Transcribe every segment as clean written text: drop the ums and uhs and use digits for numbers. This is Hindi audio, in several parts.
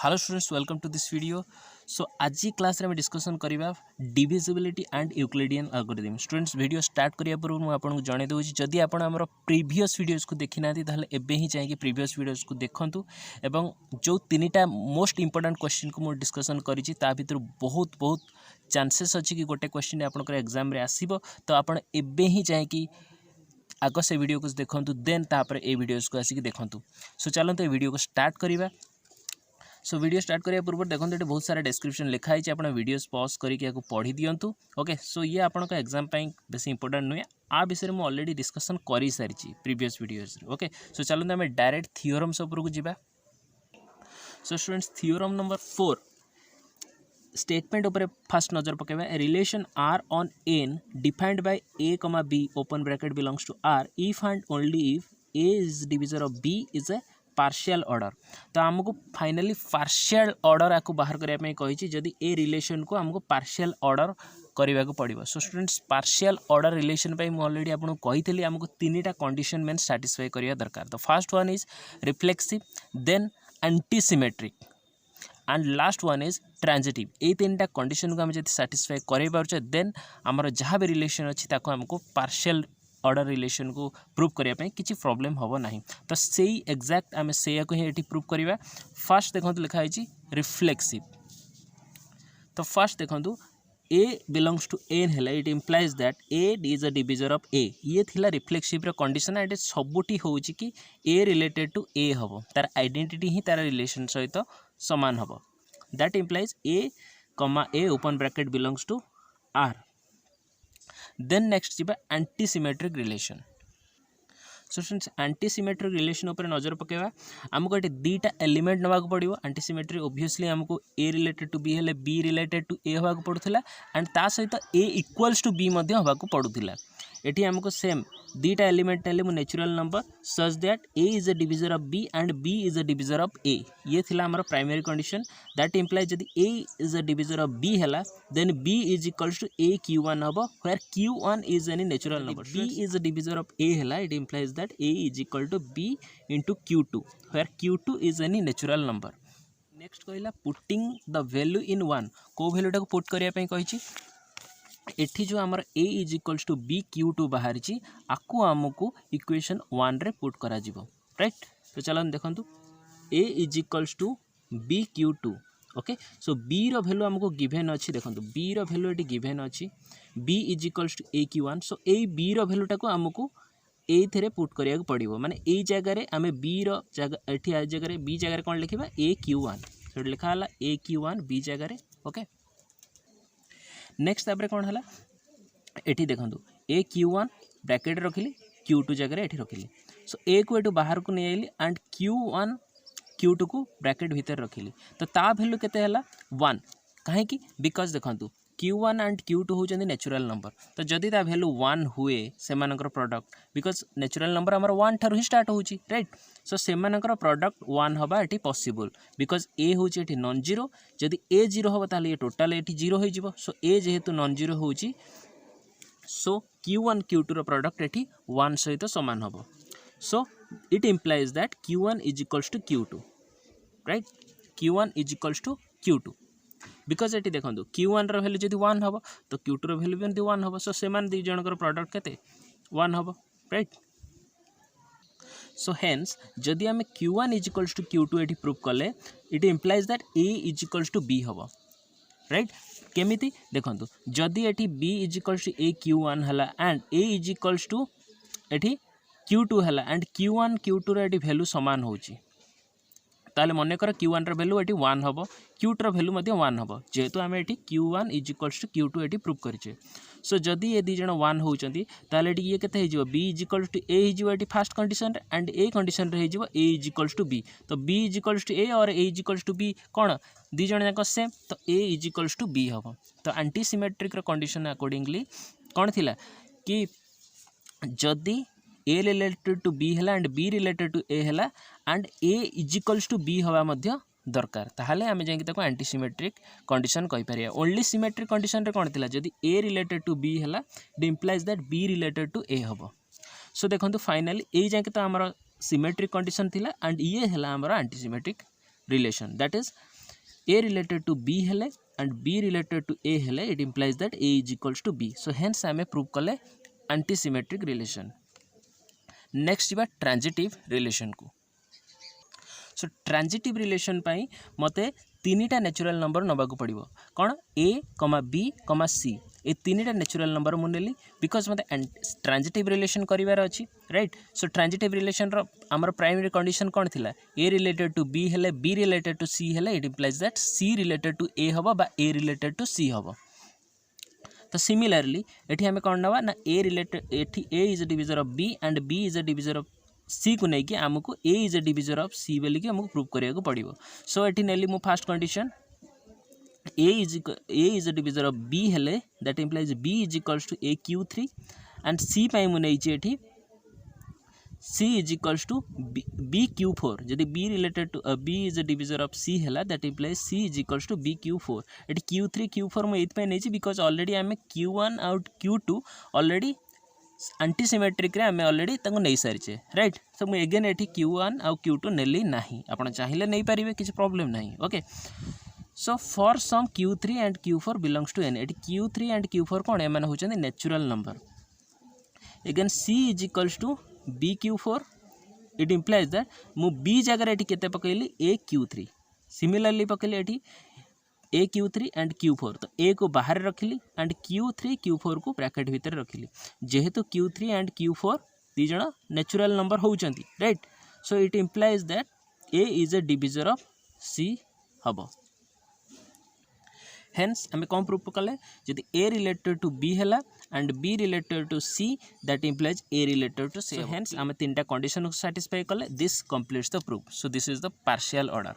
Hello students welcome to this video. So आज क्लास में डिस्कसन करवा divisibility and Euclidean algorithm. Students video start करिया पूर्व मुझे आपको जणाई दूसरी जदि आपण आमर प्रीवियस वीडियोस को देखी ना ताहले एबे ही जाइए प्रीवियस वीडियोस को देखंतु एवं जो तीनटा मोस्ट इंपोर्टेंट क्वेश्चन को मुझे डिस्कसन करिछि ता भितर बहुत बहुत चांसेस अच्छी कि गोटे क्वेश्चन आपनकर एग्जाम रे आसीबो। तो आपण एबे ही जाइए आग से वीडियो को देखंतु देन तापर ए वीडियोस को आसिक देखंतु। सो चलते वीडियो को स्टार्ट करिवा। सो वीडियो स्टार्ट करिया पूर्व देखो ये बहुत सारा डिस्क्रिप्शन लिखाई आप वीडियोस पॉज करके पढ़ी दिंतु। ओके सो ये आपन एग्जाम बेस इंपोर्टेंट नुहे आ विषय में ऑलरेडी डिस्कसन कर सारी प्रीवियस वीडियोस। ओके सो चलते आम डायरेक्ट थियोरम्स उपर को जीवा। So students theorem number 4 statement उपर फास्ट नजर पकेबा। Relation R on N defined by a comma b open bracket belongs to R if and only if a is divisor of b is a partial order. तो आमको फाइनली पार्शियल ऑर्डर आपको बाहर करने कही जदि ए रिलेशन को आमको पार्शियल ऑर्डर करने को पड़ो। So students partial order relation पे मुझे ऑलरेडी आपको कही आमको तीन टा कंडीशन मेन साटिस्फाई करिया दरकार। तो first one is reflexive, then antisymmetric and last one is transitive. ये तीन टा कंडीशन को आम जब साटिस्फाई कर देन आमर जहाँ भी रिलेशन अच्छी हमको पार्शियल ऑर्डर रिलेशन को प्रूव करने किसी प्रॉब्लम हम ना। तो से एक्जाक्ट आम से ही प्रूव करवा। फास्ट देखो लिखाई रिफ्लेक्सिव। तो फास्ट देखो ए बिलोंग्स टू एन है it implies that A is a divisor of a. ये थिला रिफ्लेक्सिव कंडीशन एंड सबुटी हूँ कि ए रिलेटेड टू ए हम तार आइडेंटिटी ही तार रिलेशन सहित सामान हम। That implies a comma a open bracket belongs to R. Then next जीवा antisymmetric relation. So students antisymmetric relation उपर नजर पकेवा। आमको ये दीटा एलिमेंट नवाक पड़ो। एंटीसिमेट्रिक ओब्वियसली आमको ए रिलेटेड टू बी हेले बी रिलेटेड टू ए होगा पड़ूला एंड ता सहित ए इक्वल्स टू बी होगा पड़ूला। एटी आमको सेम दीटा एलिमेंट हेले मो natural number such that A is a divisor of b and b is a divisor of a. ये थिला हमर प्राइमरी कंडीशन। दैट इम्प्लाइज जदि a is a divisor of b हैला then b is equals to A Q1 हबो where Q1 is any natural number. B is a divisor of a हैला it implies that A is equal to B into Q2 where Q2 is any natural number. Next कहला पुटिंग द वैल्यू इन 1। को वैल्यूटा को पुट करिया पई कहिछि एठी जो आमर a is equals to b Q2 बाहरी आपको आमको इक्वेशन 1 रे पुट करा जिवो। राइट तो चलो देखंतु a is equals to b Q2। Okay so b रो वैल्यू आमको गिवन अच्छी। देखंतु बी रो वैल्यू एटी गिवन अच्छी b is equals to A Q1। So a b रो वैल्यूटा को आमको ए थे पुट करिया पड़ो माने ए जगह रे आमे बी रो जगह एठी आ जगह रे बी जगह रे कोन लिखिबा ए Q1। सो लिखा हला ए Q1 बी जगह रे। ओके नेक्स्ट तापर कौन है ये देखो ए Q1 ब्रैकेट रखिली Q2 जगह ये रखिली। सो ए को एटू बाहर को नहीं आइली एंड Q1 Q2 को ब्रैकेट भीतर रखिली। तो ता वैल्यू केते हैला 1 कहीं बिकज देखो Q1 and Q2 होचंदी natural number. तो जदि ता वैल्यू 1 हुए सेमानकर प्रोडक्ट बिकज नेचुरल नंबर आमर 1 ठारू ही स्टार्ट होची। राइट सो सेमानकर प्रोडक्ट 1 हबा एटी पॉसिबल बिकज ए होची एटी नॉन जीरो। जदि ए जीरो हबा ताले ये टोटल एटी जीरो हो जिवो। सो ए जेहेतु नॉन जीरो होची सो Q1 Q2 रो प्रोडक्ट एटी 1 सहित समान हबो। So it implies that Q1 is equals to Q2। Right Q1 is equals to Q2 because ये देखो Q1 रो वैल्यू जदि 1 हम तो Q2 रो वैल्यू भी 1 हम। सो सेमान दी जनकर प्रोडक्ट केते 1 हम। राइट सो हेन्स जदि आम Q1 is equals to Q2 ये प्रूव कले it implies that A is equals to B हम। राइट केमिति देखो जदि ये B is equals to A Q1 है and A is equals to ये Q2 है and Q1 Q2 row value सामान होची ताले मन कर Q1 रो वैल्यू ये 1 हम Q2 रो वैल्यू 1 हम जेहेतु आम ये Q1 is equals to Q2 ये प्रूव करें। सो जदि ये दी जन 1 होचंती ताले ये केते हो B is equals to A हो first condition and A condition रे हो A is equals to B. तो B is equals to A और A is equals to B कौन दी जन जाक सेम। तो A is equals to B हम। तो एंटीसिमेट्रिक कंडीशन अकॉर्डिंगली कौन थिला कि जदि ए रिलेटेड टू बी है and B related to A है and A is equals to B हवा मध्य दरकार ताहले आमे जाई ताको एंटीसिमेट्रिक कंडीशन कहि परिया। ओनली सिमेट्रिक कंडीशन रे कोन थिला जदि ए रिलेटेड टू बी हैला it implies that b related to a हबो। सो देखंतु फाइनली ए जाके तो हमर सिमेट्रिक कंडीशन थिला एंड ये हैला हमर antisymmetric relation that is A related to B हेले and B related to A हेले it implies that A is equals to B. So hence आमे prove कले antisymmetric relation. Next इबा transitive relation को. सो ट्रांजिटिव रिलेशन पाई मते तीनटा नेचुरल नंबर नबाकू पड़िबो कौन ए कमा बी कमा सी ए तीनटा नेचुरल नंबर मु नेली बिकॉज मते ट्रांजिटिव रिलेशन करिवार अछि राइट. सो ट्रांजिटिव रिलेशन रो हमर प्राइमरी कंडीशन कौन थिला ए रिलेटेड टू बी हेले बी रिलेटेड टू सी हेले it implies that c related to a हबो बा ए रिलेटेड टू सी हबो. तो सिमिलरली एठी हमें कौन नवा ना ए रिलेटेड एठी a is a divisor of b and b is a divisor of c को लेकिन आमको a is a divisor of c बोलिकी आमको प्रूव करिया पड़ो. सो एठी नेली मु first condition a is a divisor of b हेले that implies b is equals to a q three and c पाई मु नेइची एठी c is equals to B q four. जदि b related to B is a divisor of c है that implies c is equals to B q four. एटी क्यू थ्री क्यू फोर मुझे नहीं बिकज ऑलरेडी आम क्यू वन आउट क्यू टू ऑलरेडी एंटीसिमेट्रिक रे आम ऑलरेडी नहीं सारी राइट. तो मुझे एगेन ये क्यू वन आउ क्यू टू नेली ना आप चाहिए नहीं पारे किसी प्रॉब्लम ना. Okay so for some q three and q four belongs to N. ये q three and q four कौन एम होती natural number. Again c is equals to B q four it implies that मु बी जगह ये पकईली ए क्यू थ्री. सिमिलरली पकईली ये a q three and q four. तो ए को बाहर रखिली and q three q four को ब्रैकेट भितर रखिली. जेहेतु q three and q four these natural number होउचंती right. So it implies that A is a divisor of c हम. हेन्स आम कौन प्रूफ कले जदि ए रिलेटेड टू बी है and B related to c that implies a related to c. Hence आम तीनटा कंडीशन को सैटिस्फाई कले this completes the proof. So this is the partial order.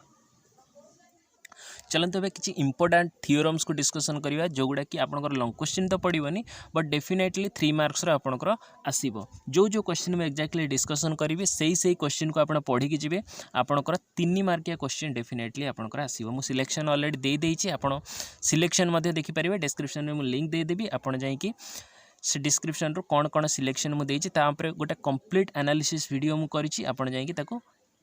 चलते ए किसी इंपोर्टाट थियोरम्स को डिस्कसन करवा जोगुड़ा कि आपंकर लंग क्वेश्चन तो पड़ोनी बट डेफिनेटली 3 मार्क्स आपंकर आसो. जो क्वेश्चन में एक्जाक्टली डिस्कसन करी से क्वेश्चन को आप पढ़ी जी आपंकर 3 मार्किया क्वेश्चन डेफिनेटली आपंकर आसो. मु सिलेक्शन ऑलरेडी देदेछि आपण सिलेक्शन देखिपारे डिस्क्रिप्शन में लिंक देदेवी आपण जाइए से डिस्क्रिप्शन रो कौन कौन सिलेक्शन मुझे गोटे कंप्लीट एनालिसिस वीडियो मुझे आप जाकि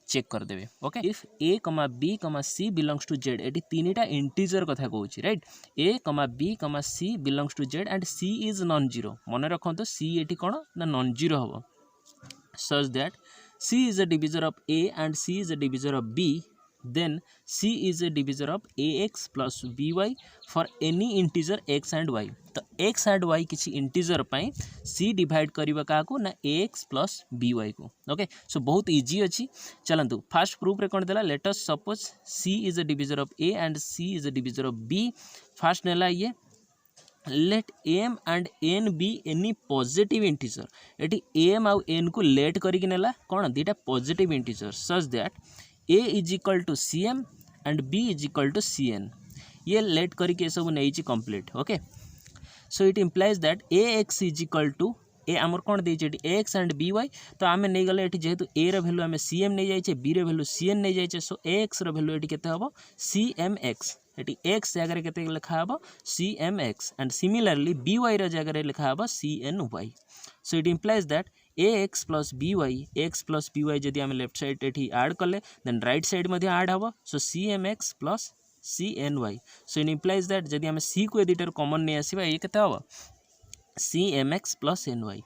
check करदेवे. Okay if A comma B comma C belongs to Z ये तीनटा इंटीजर कथा कहूँ right. A comma B comma C belongs to Z and C is non zero. मन रखो सी ये कौन ना नॉन जीरो हम such that C is a divisor of A and C is a divisor of B then c is a divisor of ax plus by for any integer x and y. तो x and y किसी इंटीजर पाई c डिवाइड करबा का को ना ax plus by को. ओके सो बहुत इजी अच्छी. चलतु फास्ट प्रूफ रे कोन देला let us suppose c is a divisor of a and c is a divisor of b. First नेला ये let m and n be any positive integer. एटी m आउ n को लेट करिक नेला कोन दीटा positive integer such that a is equal to c m and b is equal to c n. ये लेट करके सब नहीं complete. Okay so it implies that A x is equal to a आमर कौन दे एक्स एंड बी वाई. तो आम नहीं गले जेहेतु ए रैल्यू आम सी एम नहीं जाइए बी रैल्यू सी एन नहीं जाइए. सो ए एक्स रैल्यू ये हम सी एम एक्स. ये एक्स जगह के लिखा हम C M X and similarly B Y जगह लिखा हम C N Y. So it implies that A x plus B Y जदि आम लेफ्ट साइड ये आड कले देन राइट साइड आड हम. So c M x plus c N Y. So it implies that जदि आम सी को दुटार कॉमन नहीं आसवा ये केते हम C M x plus n Y.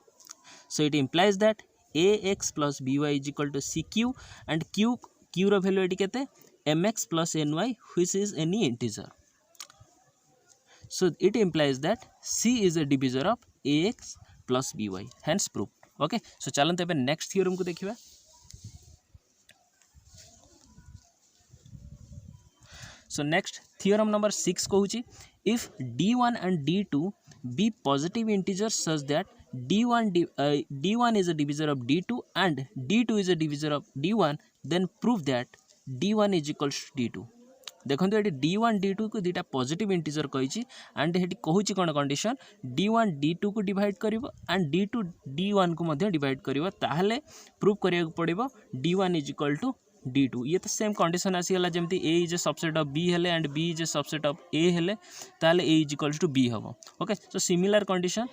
So it implies that A x plus B y is equal to c q and q रो वैल्यू ये केते m x plus n y which is any integer. So it implies that C is a divisor of a x plus B y. Hence proof. Okay so चलते एबे नेक्स्ट थ्योरम को देखिबा. सो नेक्स्ट थ्योरम नंबर 6 कहूची if d1 and d2 be positive integers such that d1 is a divisor of d2 and d2 is a divisor of d1 then prove that d1 is equals to d2. देखो ये d1 d2 को दुटा पॉजिटिव इंटीजर कही एंड ये कहूँ कौन कंडीशन d1 d2 को डिवाइड कर एंड d2 d1 को डिवाइड कर ताहले प्रूफ करिया पड़ो d1 is equal to d2. ये तो सेम कंडीशन आसीगला जमती a is a subset of b हेले and b is a subset of a हेले ताहले a is equal to b हम. Okay so similar condition.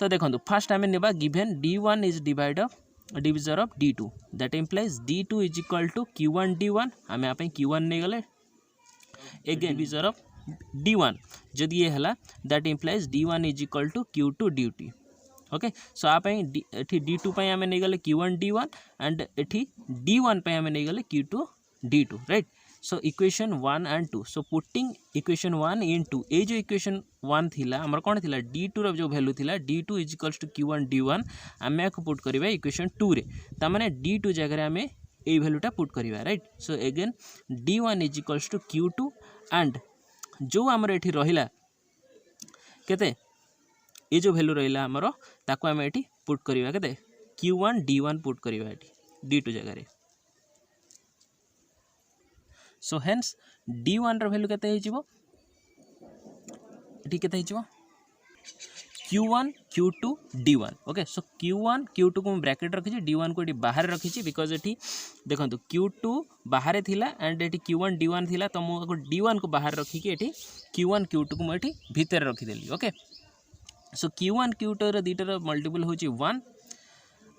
तो देखो फास्ट आम नेबा given d1 is divisor of d2 that implies d2 is equal to q1 d1. आम आप q1 नहीं गले एगेन डिविजर ऑफ d1 जदि ये हला that implies d1 is equal to q2 dt okay so आप एठी d2 पई हमें नहीं गले q1 d1 एंड एठी d1 पई हमें नहीं गले q2 d2 right so equation 1 and 2 so putting equation 1 इन 2 ए जो इक्वेशन 1 थिला हमर कोन थिला d2 रो जो वैल्यू थिला d2 is equals to q1 d1 हमें को पुट करबा इक्वेशन 2 रे त माने d2 जगह रे हमें ए वैल्यूटा पुट करबा right so again d1 is equals to q2 and जो हमर एठी रहिला केते ए जो वैल्यू रहिला हमर ताको हमें एठी पुट करबा केते q1 d1 पुट करबा एठी d2 जगह रे सो हेन्स d1 रो वैल्यू केते हिजिवो एठी केते हिजिवो q1 q2 d1 okay so q1 q2 को ब्रैकेट रखी d1 को एठी बाहर रखी बिकॉज एठी देखंतु q2 बाहर थिला एंड एठी q1 d1 थिला तो मो d1 को बाहर रखी कि एठी q1 q2 को मो एठी भीतर रखी देली ओके सो q1 q2 रो दीटर मल्टीपल होची 1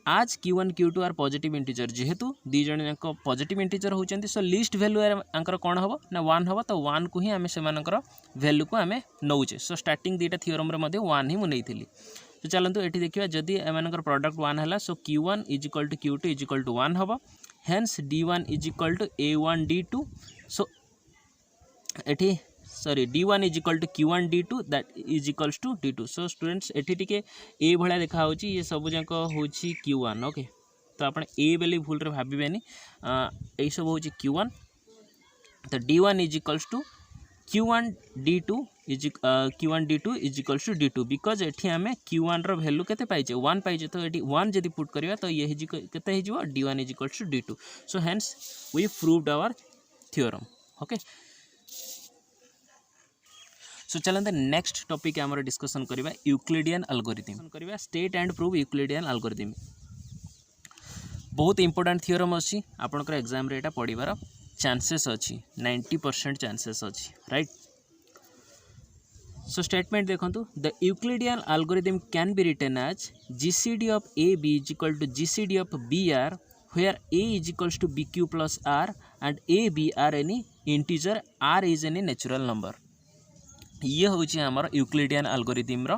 आज q1 q2 are positive integer जेहेतु दी जण जाक पॉजिटिव इंटीजर होचंती सो लिस्ट वैल्यू आंकर कोन हबो ना 1 हबो तो 1 को ही हमें सेमानकर वैल्यू को हमें नौचे सो स्टार्टिंग दीटा थ्योरम रे मध्ये 1 ही मु नेइथिली तो चलंतु एठी देखिबा जदी एमानकर प्रोडक्ट 1 हला so q1 is equal to q2 is equal to 1 हबो hence d1 is equal to a1 d2 so एठी sorry d1 is equal to q1 d2 that is equals to d2 so students एठी टिके ए भळा देखा होची ये सब जाक होची q1 ओके तो आपण ए बेली भूल रे भाबिबेनी ए सब होची q1 तो d1 is equals to q1 d2 is equals to d2 because एठी हमें q1 रो वैल्यू केते पाइजे 1 पाइजे तो एठी 1 जदी पुट करबा तो ये हिजी केते हिजिवो d1 is equals to d2 so hence we proved our theorem okay so चलते नेक्स्ट टॉपिक आमर डिस्कशन करबा यूक्लिडियन एल्गोरिथम करबा state and prove Euclidean algorithm बहुत इंपोर्टेंट थ्योरम अछि आपनकर एग्जाम रे एटा पढिबार चांसेस अछि 90% चांसेस अछि राइट सो स्टेटमेंट देखंतु the Euclidean algorithm can be written as GCD of A B is equal to GCD of B R where a is equals to bq plus r and a b are any integer r is any natural number ये हूँ आमर यूक्लिडियन एल्गोरिथम रो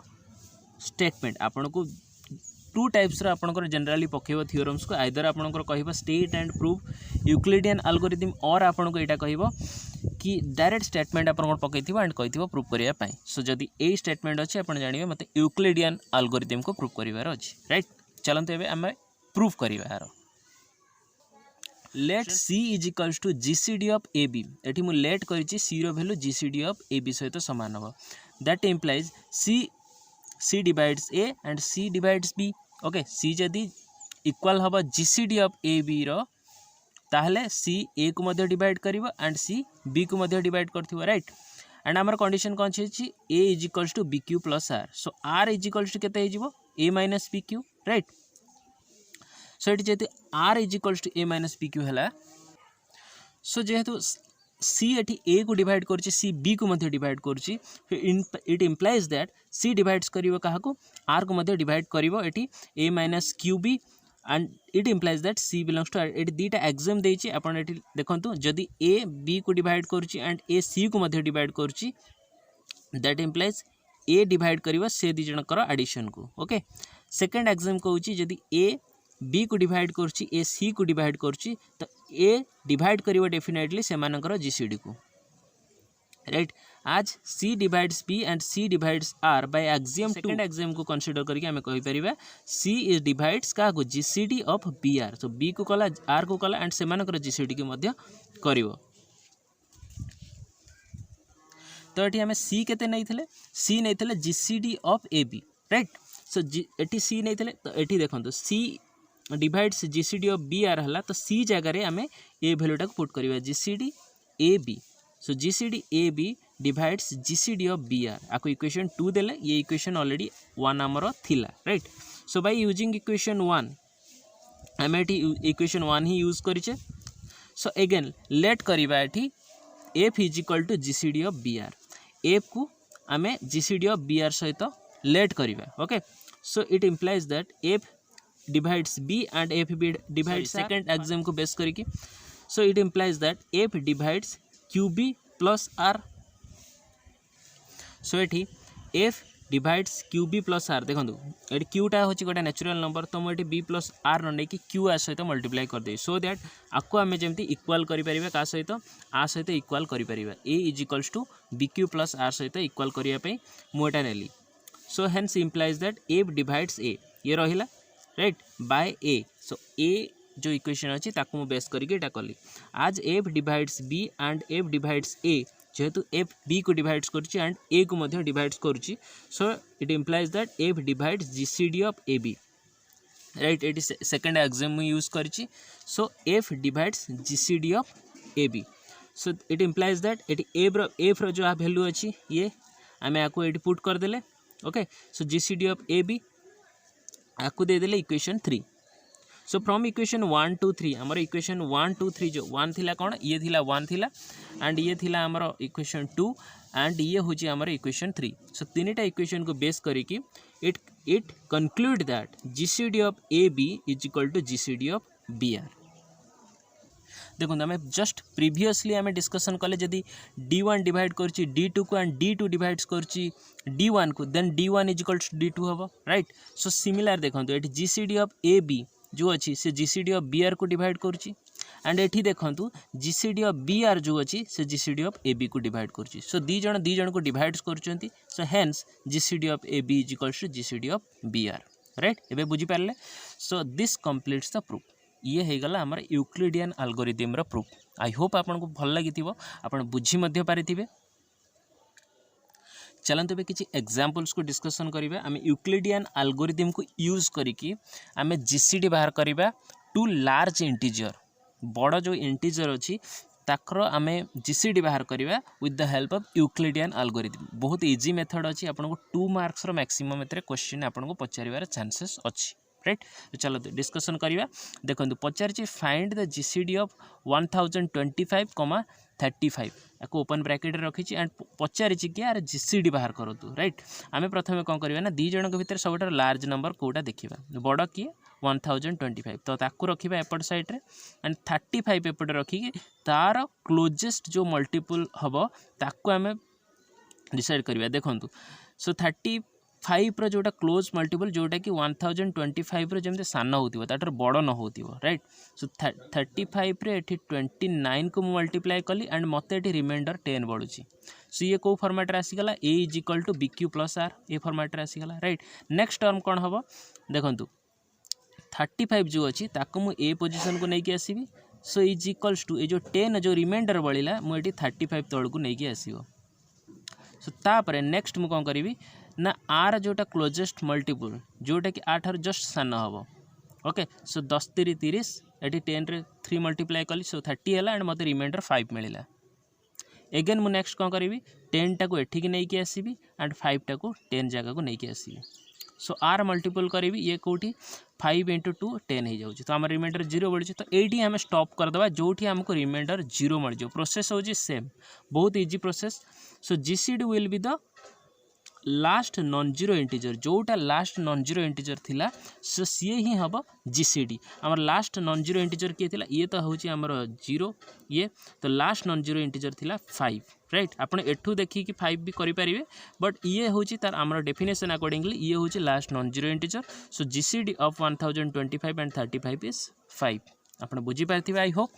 स्टेटमेंट आपन को टू टाइप्स रो आपन जनरली पकेबो थ्योरम्स को आइदर आपन कहबो state and prove Euclidean algorithm और आपन को एटा कहबो कि डायरेक्ट स्टेटमेंट आपन पकैथिबो एंड कहथिबो प्रूव करिया पई सो जदी ए स्टेटमेंट अछि आपन जानिबे मते यूक्लिडियन एल्गोरिथम को प्रूव करिवार अछि राइट चलंत एबे हम प्रूव करिवा यार let c is equals to GCD of A b एठी मु लेट करिछि c रो value GCD of A b सहित समान हो that implies c divides a and c divides b okay c जदी इक्वल हबो जीसीडी ऑफ ए बी रो ताहले c a को मध्ये डिवाइड करिवो एंड c b को मध्ये डिवाइड करथिवो राइट एंड हमर कंडीशन कोन छै a is equals to bq plus r so r is equals to केते हिजिवो a minus bq right so ये जेहेतु r is equals to a minus pq है सो जेहेतु c एटी a को डिवाइड करछि c b को मध्ये डिवाइड करछि it implies that c divides करिवो काहा को r को मध्ये डिवाइड करिवो एटी a minus qb and it implies that c belongs to एटी दीटा एग्जाम देछि आपण एटी देखंतु जदी a b को डिवाइड करछि एंड a c को मध्ये डिवाइड करछि दैट इम्प्लाइज a डिवाइड करिवो से दी जनकर एडिशन को ओके सेकंड एग्जाम कहउछि जदी a b को डिवाइड करछि a c को डिवाइड करछि तो a डिवाइड करिवो डेफिनेटली से मानकर जीसीडी को राइट आज c divides b and c divides r by axiom second axiom को कंसीडर करके हमें कहि परिबा c इज डिवाइड्स का को जीसीडी ऑफ br तो b को कला r को कला एंड से मानकर जीसीडी के मध्य करिवो तो एठी हमें c केते नैथिले c नैथिले GCD of ab right so एठी c नैथिले तो एठी देखंतु c divides GCD of B R हला तो सी जगह रे हमें ए वैल्यूटा को पुट करबा GCD A B so GCD A B divides GCD of B R आको इक्वेशन 2 देले ये इक्वेशन ऑलरेडी 1 हमर थिला right so by using equation 1 हमें एठी इक्वेशन 1 ही यूज करिचे सो अगेन लेट करबा एठी f is equal to GCD of B R f को हमें जीसीडी ऑफ बी आर सहित लेट करबा okay so it implies that f divides b and f divides second axiom को बेस करके so it implies that f divides qb plus R. So ये F divides Q B plus R. देखो ये क्यूटा हूँ गोटे नेचुरल नंबर, तो मुझे बी प्लस आर न नहीं क्यू आ सहित मल्टीप्लाई करदे, सो दैट आपको आम जमी इक्वाल करें क्या सहित आ सहित इक्वाल करें A is equals to B Q plus R सहित इक्वाल करने मुझे नेली। So hence implies that F divides A ये रहा राइट बाय ए। सो ए जो इक्वेशन अच्छी ताकू बेस करके एटा कली आज F divides B and F divides A, जेहेतु एफ बी को डिवाइड्स करुच्ची एंड ए को मध्य डिवाइड्स करुच्ची, so it implies that F divides GCD of A B right. ये सेकेंड एग्जाम यूज करी। So F divides GCD of A B, so it implies that ये एफ रो जो वैल्यू अच्छी ये आम आपको ये पुट करदे। Okay so GCD of A B आपको देदेले इक्वेशन 3। सो फ्रॉम इक्वेशन 1 2 3 आमर इक्वेशन 1 2 3 जो 1 थिला कौन ये थिला 1 थिला एंड ये थिला आमर इक्वेशन 2 एंड ये हूँ आमर इक्वेशन 3। सो तीनटा इक्वेशन को बेस करिकी it conclude that GCD of A B is equal to GCD of B R. देखो आम जस्ट प्रीवियसली आम डिस्कसन कले जदि D1 डिवाइड कर D2 को एंड D2 डिवाइड्स कर D1 को then D1 is equals to D2 हम राइट। सो सिमिलर देखो ये जीसीडी ऑफ ए बी जो अच्छी से जीसीडी ऑफ बी आर को डिवाइड करुच्ची एंड एठी देखंतु जीसीडी ऑफ बी आर जो अच्छी से जीसीडी ऑफ ए बी को डिवाइड करुच्ची। सो दी जन को डिवाइड करछंती, so hence GCD of A B is equals to GCD of B R right. एबे बुझी पारले। So this completes the proof. ये हो गला आमर यूक्लिडियन एल्गोरिथम रो प्रूफ। आई होप आपन को भल लगी आपन बुझी मध्य पारिथिबे। चलते भी किसी एग्जाम्पल्स को डिस्कसन करिबा। आम यूक्लिडियन एल्गोरिथम को यूज करिकी आम जीसीडी बाहर करिबा टू लार्ज इंटीजर। बड़ जो इंटीजर अच्छी ताकर आम जीसीडी बाहर करिबा with the help of Euclidean algorithm. बहुत इजी मेथड अच्छी, आपन को 2 मार्क्स रो मैक्सिमम एतरे क्वेश्चन आपन को पचारिबार चांसेस अच्छी राइट। तो चलो डिस्कसन करिबा। देखो पचार फाइंड द जीसीडी ऑफ 1025, 35 आपको ओपन ब्रैकेट रखी एंड पचारि कि यार जीसीडी बाहर करूँ राइट। आम प्रथम कौन करवा ना दी जन भर सब लार्ज नंबर कौटा देखा बड़ किए 1025 तो ताकू रखा एपट साइड्रे एंड 35 एपटे रखिकी तार क्लोजेस्ट जो मल्टीपल हम ताकू आम डिसाइड करवा। देखो सो 35 जोटा क्लोज मल्टीपल जोटा कि 1025 जमी सान होती ताटर बड़ न हो राइट। सो 35 रे 29 को मल्टीप्लाई कली एंड मत रिमाइंडर 10 बढ़ुची। सो ये कौ फॉर्मेट आसीगला A is equal to B Q plus R ये फॉर्मेट आसीगला राइट। नेक्स्ट टर्म कौन हम देखु 35 जो अच्छी ताको मु ए पोजिशन को लेकिन आसबि। सो इज इक्वल्स टू ये जो 10 जो रिमाइंडर बढ़ला मुझे 35 तौर को लेकिन आसो। सो तापर नेक्स्ट मु कौन करी ना आर जोटा क्लोजेस्ट मल्टीपल जोटा कि 8 जस्ट सान हम। ओके सो 10 3 30 ये 10 रे 3 मल्टीप्लाई कली सो 30 है एंड मत रिमाइंडर 5 मिलला। एगेन मु नेक्स्ट कौन करी 10 टाक एठिक नहीं आसबि एंड 5 टाक 10 जगह को नहीं आसबि। सो आर मल्टीपल करी ये कौटी 5 × 2 10 हो जाऊँ तो आम रिमाइंडर 0 बढ़ी। तो ये आम स्टॉप करदे जो आमको रिमाइंडर 0 मिल जाए। प्रोसेस हो सेम बहुत easy process. So GCD will be the last non zero integer जोटा लास्ट नॉन जीरो इंटीजर थिला सो सी ही हम जीसीडी। आमर लास्ट नॉन जीरो इंटीजर किए थिला ये तो हूँ आमर 0 ये तो लास्ट नॉन जीरो इंटीजर थिला 5 राइट। आपन एठू देखी कि 5 भी करि परिबे बट ये हूँ तार आमर डेफिनेशन अकॉर्डिंगली ये हूँ last non zero integer. So GCD of 1025 and 35 is 5। आपन बुझी पारथिबे आई होप।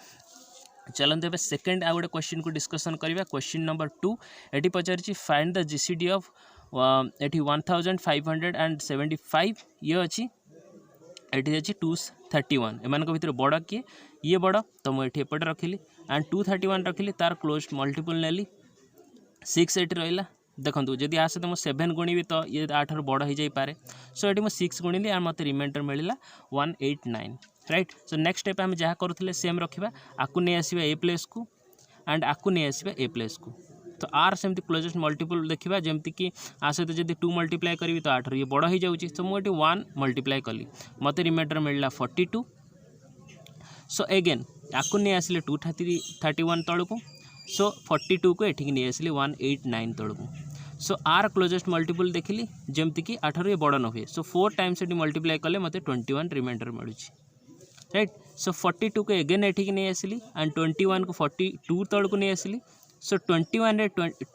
चलते ए सेकेंड आ गोटे क्वेश्चन को डिस्कसन करवा। क्वेश्चन नंबर 2 एटी पचारि फाइंड द जीसीडी ऑफ एटी 1575 ये अच्छी एटी अच्छी 231 एमान भर बड़ किए ये बड़ तो मुझे एपटे रखिली एंड 231 रखिली तार क्लोज मल्टीपल नेली 6 एटी रहा। देखो जदि आ सहित मुझे 7 गुणी तो ये 8 बड़ हो जाए। सो ये मुझे 6 गुणिली एंड मत रिमाइंडर मिलला 189 राइट। सो नेक्स्ट स्टेप आम जहाँ करूँ सेम रखा आपको नहीं आसवा ए प्लेस को एंड आपको नहीं आसवा ए प्लेस को। तो आर सेमती क्लोजेस्ट मल्टीपल देखा जमती कि आ सहित जब 2 मल्टीप्लाई करी तो 8 ये बड़ हो जाऊँगी। तो मुझे 1 मल्टीप्लाई कली मत रिमाइंडर मिलला 42। सो एगेन आपको नहीं आसिले 231 तौर को। सो 42 को एठिक नहीं आसिले 189 तौर को। सो आर क्लोजेस्ट मल्टीपल देखिली जमती कि 8 ये बड़ न हुए। सो 4 टाइम्स ये मल्टीप्लाई कले मत 21 रिमाइंडर मिलूँ राइट। सो 42 को एगेन एठिक नहीं आसिली एंड 21 को 42 तौर को नहीं आसिली सो 21 रे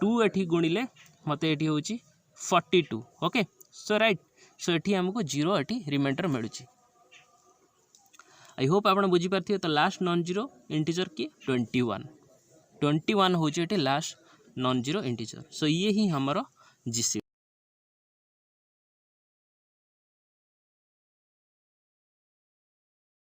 2 एठी गुणिले मते एठी होची 42 ओके सो राइट सो एठी हमको 0 एठी रिमाइंडर मिलुची आई होप आपण बुझी पारथियो तो लास्ट नॉन जीरो इंटीजर की 21 होची एठी last non zero integer so ये ही हमरो जीसी